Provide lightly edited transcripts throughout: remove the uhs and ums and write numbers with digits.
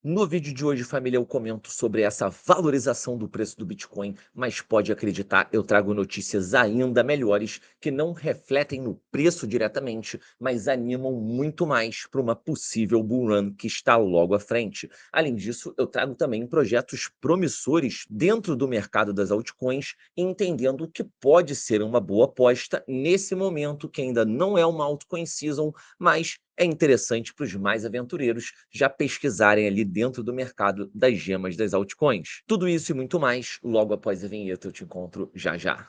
No vídeo de hoje, família, eu comento sobre essa valorização do preço do Bitcoin, mas pode acreditar, eu trago notícias ainda melhores que não refletem no preço diretamente, mas animam muito mais para uma possível bull run que está logo à frente. Além disso, eu trago também projetos promissores dentro do mercado das altcoins, entendendo que pode ser uma boa aposta nesse momento que ainda não é uma altcoin season, mas é interessante para os mais aventureiros já pesquisarem ali dentro do mercado das gemas das altcoins. Tudo isso e muito mais, logo após a vinheta eu te encontro já já.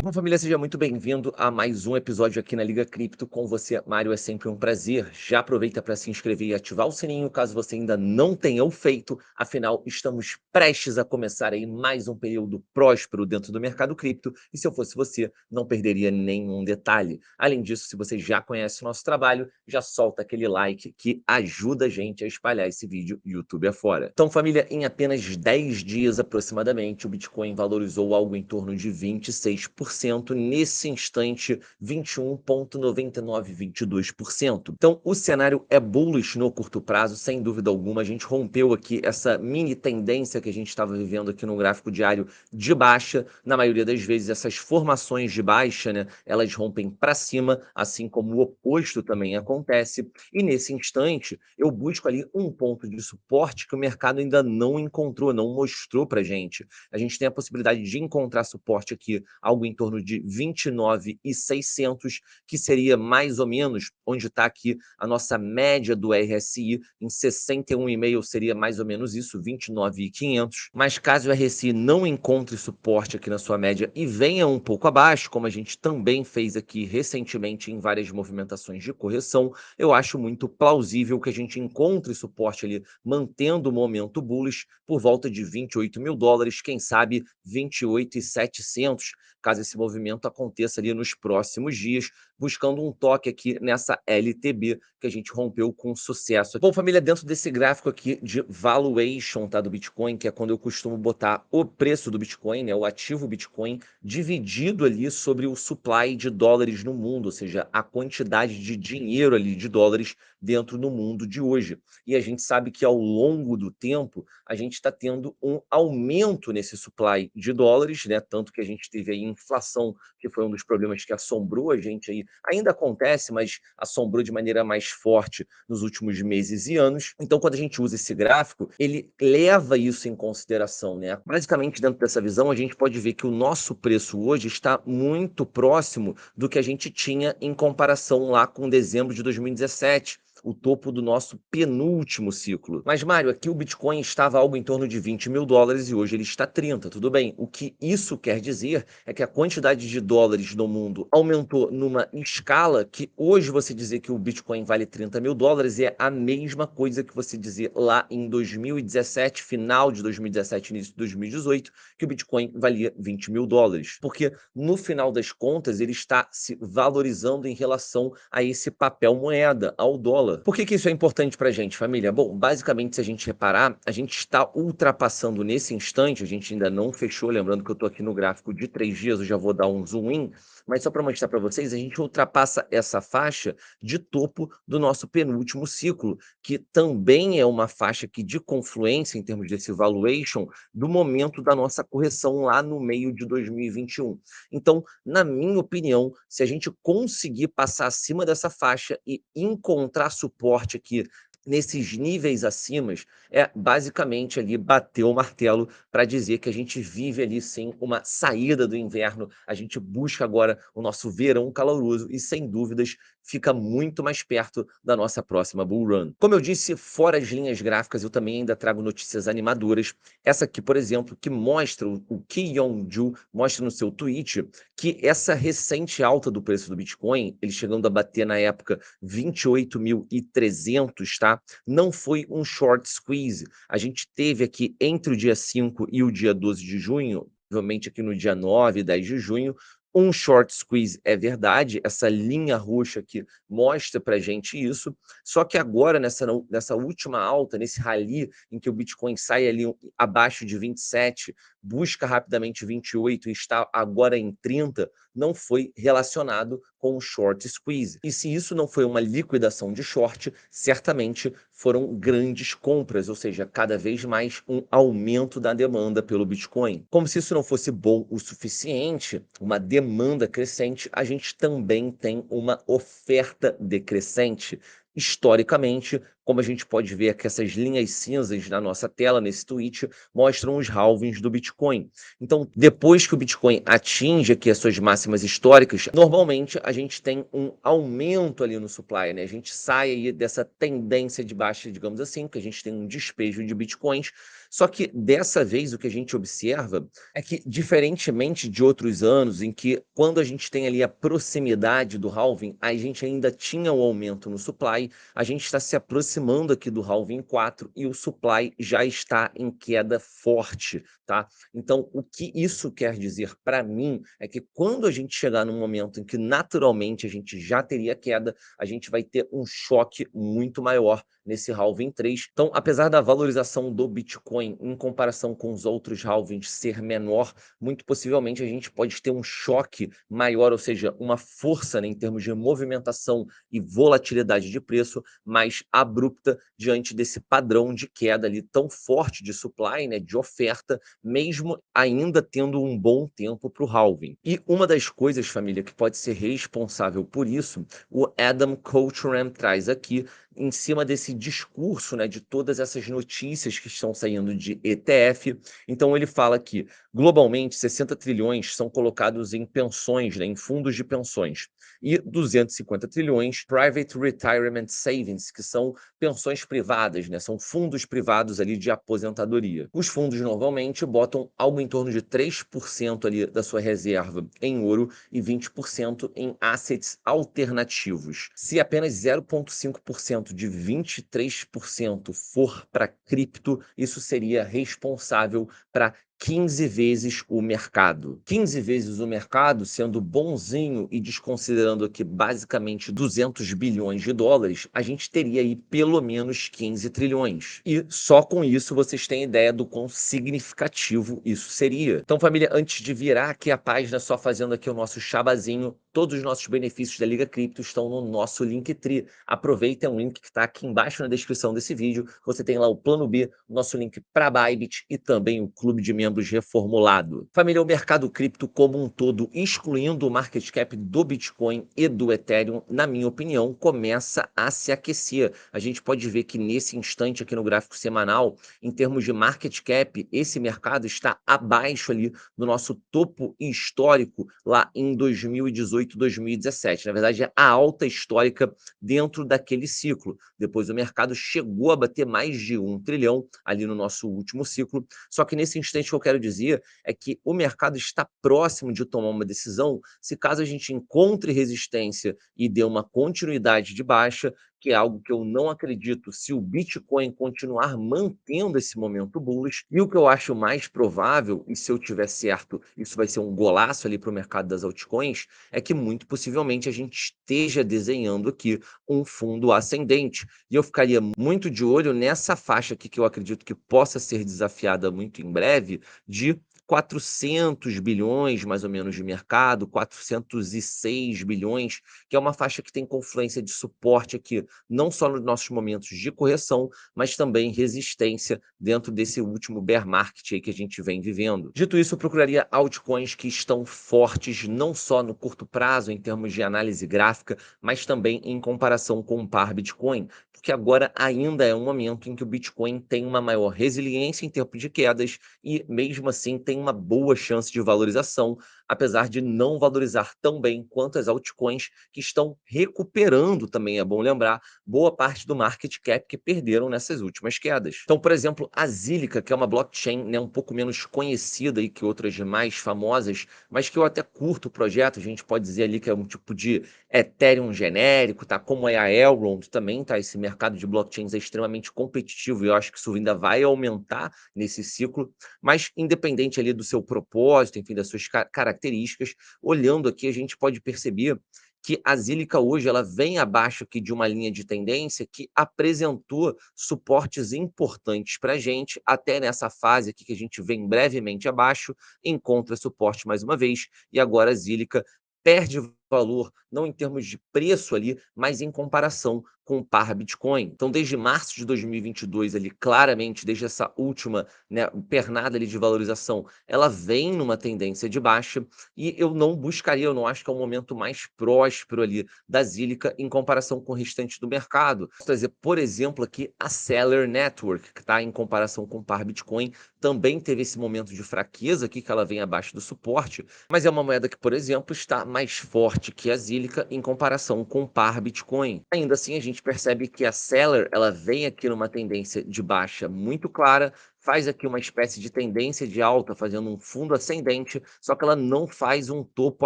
Bom, família, seja muito bem-vindo a mais um episódio aqui na Liga Cripto. Com você, Mário, é sempre um prazer. Já aproveita para se inscrever e ativar o sininho, caso você ainda não tenha o feito. Afinal, estamos prestes a começar aí mais um período próspero dentro do mercado cripto. E se eu fosse você, não perderia nenhum detalhe. Além disso, se você já conhece o nosso trabalho, já solta aquele like que ajuda a gente a espalhar esse vídeo YouTube afora. Então, família, em apenas 10 dias aproximadamente, o Bitcoin valorizou algo em torno de 26%. Nesse instante, 21,9922%. Então, o cenário é bullish no curto prazo, sem dúvida alguma. A gente rompeu aqui essa mini tendência que a gente estava vivendo aqui no gráfico diário de baixa. Na maioria das vezes, essas formações de baixa, né, elas rompem para cima, assim como o oposto também acontece. E nesse instante, eu busco ali um ponto de suporte que o mercado ainda não encontrou, não mostrou para gente. A gente tem a possibilidade de encontrar suporte aqui, algo em torno de 29.600, que seria mais ou menos onde está aqui a nossa média do RSI, em 61,5 seria mais ou menos isso, 29.500. Mas caso o RSI não encontre suporte aqui na sua média e venha um pouco abaixo, como a gente também fez aqui recentemente em várias movimentações de correção, eu acho muito plausível que a gente encontre suporte ali, mantendo o momento bullish por volta de 28 mil dólares, quem sabe 28.700, caso esse movimento aconteça ali nos próximos dias, buscando um toque aqui nessa LTB que a gente rompeu com sucesso. Bom, família, dentro desse gráfico aqui de valuation, tá, do Bitcoin, que é quando eu costumo botar o preço do Bitcoin, né, o ativo Bitcoin, dividido ali sobre o supply de dólares no mundo, ou seja, a quantidade de dinheiro ali de dólares dentro do mundo de hoje. E a gente sabe que ao longo do tempo a gente está tendo um aumento nesse supply de dólares, né? Tanto que a gente teve aí inflação, que foi um dos problemas que assombrou a gente aí. Ainda acontece, mas assombrou de maneira mais forte nos últimos meses e anos. Então, quando a gente usa esse gráfico, ele leva isso em consideração, né? Basicamente, dentro dessa visão, a gente pode ver que o nosso preço hoje está muito próximo do que a gente tinha em comparação lá com dezembro de 2017, o topo do nosso penúltimo ciclo. Mas, Mário, aqui o Bitcoin estava algo em torno de 20 mil dólares e hoje ele está 30, tudo bem. O que isso quer dizer é que a quantidade de dólares no mundo aumentou numa escala que hoje você dizer que o Bitcoin vale 30 mil dólares é a mesma coisa que você dizer lá em 2017, final de 2017, início de 2018, que o Bitcoin valia 20 mil dólares. Porque, no final das contas, ele está se valorizando em relação a esse papel moeda, ao dólar. Por que isso é importante para a gente, família? Bom, basicamente, se a gente reparar, a gente está ultrapassando nesse instante, a gente ainda não fechou, lembrando que eu estou aqui no gráfico de 3 dias, eu já vou dar um zoom in, mas só para mostrar para vocês, a gente ultrapassa essa faixa de topo do nosso penúltimo ciclo, que também é uma faixa aqui de confluência em termos desse valuation do momento da nossa correção lá no meio de 2021. Então, na minha opinião, se a gente conseguir passar acima dessa faixa e encontrar suporte aqui nesses níveis acima, é basicamente ali bater o martelo para dizer que a gente vive ali sim uma saída do inverno, a gente busca agora o nosso verão caloroso e sem dúvidas fica muito mais perto da nossa próxima bull run. Como eu disse, fora as linhas gráficas, eu também ainda trago notícias animadoras. Essa aqui, por exemplo, que mostra o Ki Yong-ju, mostra no seu tweet que essa recente alta do preço do Bitcoin, ele chegando a bater na época 28.300, tá? Não foi um short squeeze. A gente teve aqui entre o dia 5 e o dia 12 de junho, provavelmente aqui no dia 9 e 10 de junho, um short squeeze, é verdade, essa linha roxa aqui mostra pra gente isso, só que agora nessa última alta, nesse rally em que o Bitcoin sai ali abaixo de 27, busca rapidamente 28 e está agora em 30, não foi relacionado com o short squeeze. E se isso não foi uma liquidação de short, certamente foram grandes compras, ou seja, cada vez mais um aumento da demanda pelo Bitcoin. Como se isso não fosse bom o suficiente, uma demanda crescente, a gente também tem uma oferta decrescente. Historicamente, como a gente pode ver aqui, essas linhas cinzas na nossa tela, nesse tweet, mostram os halvings do Bitcoin. Então, depois que o Bitcoin atinge aqui as suas máximas históricas, normalmente a gente tem um aumento ali no supply, né? A gente sai aí dessa tendência de baixa, digamos assim, que a gente tem um despejo de Bitcoins. Só que dessa vez o que a gente observa é que, diferentemente de outros anos, em que quando a gente tem ali a proximidade do halving, a gente ainda tinha o aumento no supply, a gente está se aproximando aqui do halving 4 e o supply já está em queda forte, tá? Então, o que isso quer dizer para mim é que quando a gente chegar num momento em que naturalmente a gente já teria queda, a gente vai ter um choque muito maior nesse halving 3. Então, apesar da valorização do Bitcoin em comparação com os outros halvings ser menor, muito possivelmente a gente pode ter um choque maior, ou seja, uma força, né, em termos de movimentação e volatilidade de preço mais abrupta diante desse padrão de queda ali tão forte de supply, né, de oferta, mesmo ainda tendo um bom tempo para o halving. E uma das coisas, família, que pode ser responsável por isso, o Adam Cochran traz aqui, em cima desse discurso, né, de todas essas notícias que estão saindo de ETF. Então ele fala que, globalmente, 60 trilhões são colocados em pensões, né, em fundos de pensões, e 250 trilhões Private Retirement Savings, que são pensões privadas, né, são fundos privados ali de aposentadoria. Os fundos normalmente botam algo em torno de 3% ali da sua reserva em ouro e 20% em assets alternativos. Se apenas 0,5% de 23% for para cripto, isso seria responsável para 15 vezes o mercado. 15 vezes o mercado, sendo bonzinho e desconsiderando aqui basicamente 200 bilhões de dólares, a gente teria aí pelo menos 15 trilhões. E só com isso vocês têm ideia do quão significativo isso seria. Então, família, antes de virar aqui a página, só fazendo aqui o nosso chabazinho, todos os nossos benefícios da Liga Cripto estão no nosso Linktree. Aproveita, é um link que está aqui embaixo na descrição desse vídeo. Você tem lá o plano B, o nosso link para Bybit e também o clube de membros reformulado. Família, o mercado cripto como um todo, excluindo o market cap do Bitcoin e do Ethereum, na minha opinião, começa a se aquecer. A gente pode ver que nesse instante aqui no gráfico semanal, em termos de market cap, esse mercado está abaixo ali do nosso topo histórico lá em 2018, 2017. Na verdade, é a alta histórica dentro daquele ciclo. Depois o mercado chegou a bater mais de 1 trilhão ali no nosso último ciclo. Só que nesse instante, o que eu quero dizer é que o mercado está próximo de tomar uma decisão, se caso a gente encontre resistência e dê uma continuidade de baixa, que é algo que eu não acredito se o Bitcoin continuar mantendo esse momento bullish. E o que eu acho mais provável, e se eu tiver certo, isso vai ser um golaço ali para o mercado das altcoins, é que muito possivelmente a gente esteja desenhando aqui um fundo ascendente. E eu ficaria muito de olho nessa faixa aqui, que eu acredito que possa ser desafiada muito em breve, de 400 bilhões, mais ou menos, de mercado, 406 bilhões, que é uma faixa que tem confluência de suporte aqui, não só nos nossos momentos de correção, mas também resistência dentro desse último bear market aí que a gente vem vivendo. Dito isso, eu procuraria altcoins que estão fortes, não só no curto prazo, em termos de análise gráfica, mas também em comparação com o par Bitcoin, porque agora ainda é um momento em que o Bitcoin tem uma maior resiliência em tempo de quedas e, mesmo assim, tem uma boa chance de valorização, apesar de não valorizar tão bem quanto as altcoins que estão recuperando também, é bom lembrar, boa parte do market cap que perderam nessas últimas quedas. Então, por exemplo, a Zilliqa, que é uma blockchain, né, um pouco menos conhecida aí que outras mais famosas, mas que eu até curto o projeto, a gente pode dizer ali que é um tipo de Ethereum genérico, tá? Como é a Elrond também, tá? Esse mercado de blockchains é extremamente competitivo e eu acho que isso ainda vai aumentar nesse ciclo, mas independente ali do seu propósito, enfim, das suas características, olhando aqui a gente pode perceber que a Zilliqa hoje ela vem abaixo aqui de uma linha de tendência que apresentou suportes importantes para a gente, até nessa fase aqui que a gente vem brevemente abaixo, encontra suporte mais uma vez, e agora a Zilliqa perde valor, não em termos de preço ali, mas em comparação com o par Bitcoin. Então, desde março de 2022 ali, claramente, desde essa última, né, pernada ali de valorização, ela vem numa tendência de baixa e eu não buscaria, eu não acho que é o momento mais próspero ali da Zilliqa em comparação com o restante do mercado. Vou trazer, por exemplo, aqui a Seller Network, que está em comparação com o par Bitcoin, também teve esse momento de fraqueza aqui, que ela vem abaixo do suporte, mas é uma moeda que, por exemplo, está mais forte que a Zilliqa em comparação com o par Bitcoin. Ainda assim, a gente percebe que a Seller, ela vem aqui numa tendência de baixa muito clara, faz aqui uma espécie de tendência de alta, fazendo um fundo ascendente, só que ela não faz um topo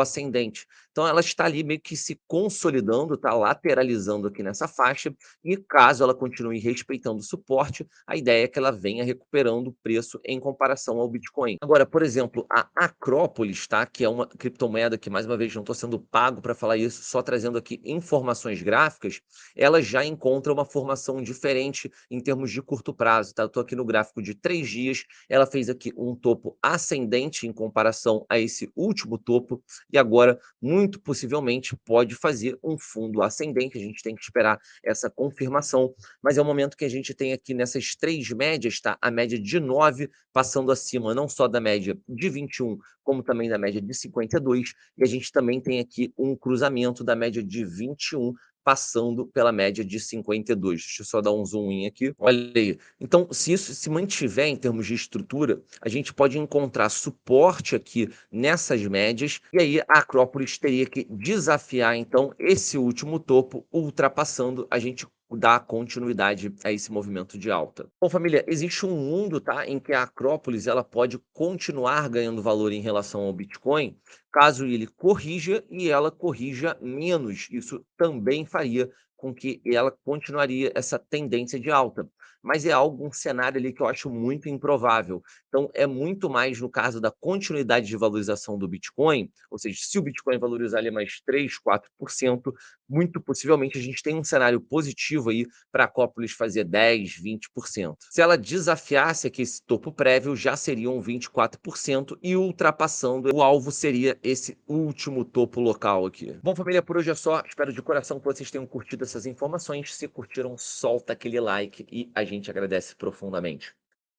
ascendente. Então ela está ali meio que se consolidando, está lateralizando aqui nessa faixa, e caso ela continue respeitando o suporte, a ideia é que ela venha recuperando o preço em comparação ao Bitcoin. Agora, por exemplo, a Acrópolis, tá? Que é uma criptomoeda que, mais uma vez, não estou sendo pago para falar isso, só trazendo aqui informações gráficas, ela já encontra uma formação diferente em termos de curto prazo, tá? Eu estou aqui no gráfico de 3 dias, ela fez aqui um topo ascendente em comparação a esse último topo, e agora, muito possivelmente, pode fazer um fundo ascendente, a gente tem que esperar essa confirmação, mas é o momento que a gente tem aqui nessas 3 médias, tá? A média de 9 passando acima não só da média de 21, como também da média de 52, e a gente também tem aqui um cruzamento da média de 21 passando pela média de 52. Deixa eu só dar um zoom in aqui. Olha aí. Então, se isso se mantiver em termos de estrutura, a gente pode encontrar suporte aqui nessas médias, e aí a Acrópolis teria que desafiar, então, esse último topo, ultrapassando, a gente dar continuidade a esse movimento de alta. Bom, família, existe um mundo, tá, em que a Acrópolis ela pode continuar ganhando valor em relação ao Bitcoin, caso ele corrija e ela corrija menos. Isso também faria com que ela continuaria essa tendência de alta. Mas é algo, um cenário ali que eu acho muito improvável. Então, é muito mais no caso da continuidade de valorização do Bitcoin, ou seja, se o Bitcoin valorizar ali mais 3, 4%, muito possivelmente a gente tem um cenário positivo aí para a Acrópolis fazer 10, 20%. Se ela desafiasse aqui esse topo prévio, já seriam 24% e ultrapassando, o alvo seria esse último topo local aqui. Bom, família, por hoje é só. Espero de coração que vocês tenham curtido essas informações. Se curtiram, solta aquele like e a gente agradece profundamente.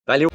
Valeu!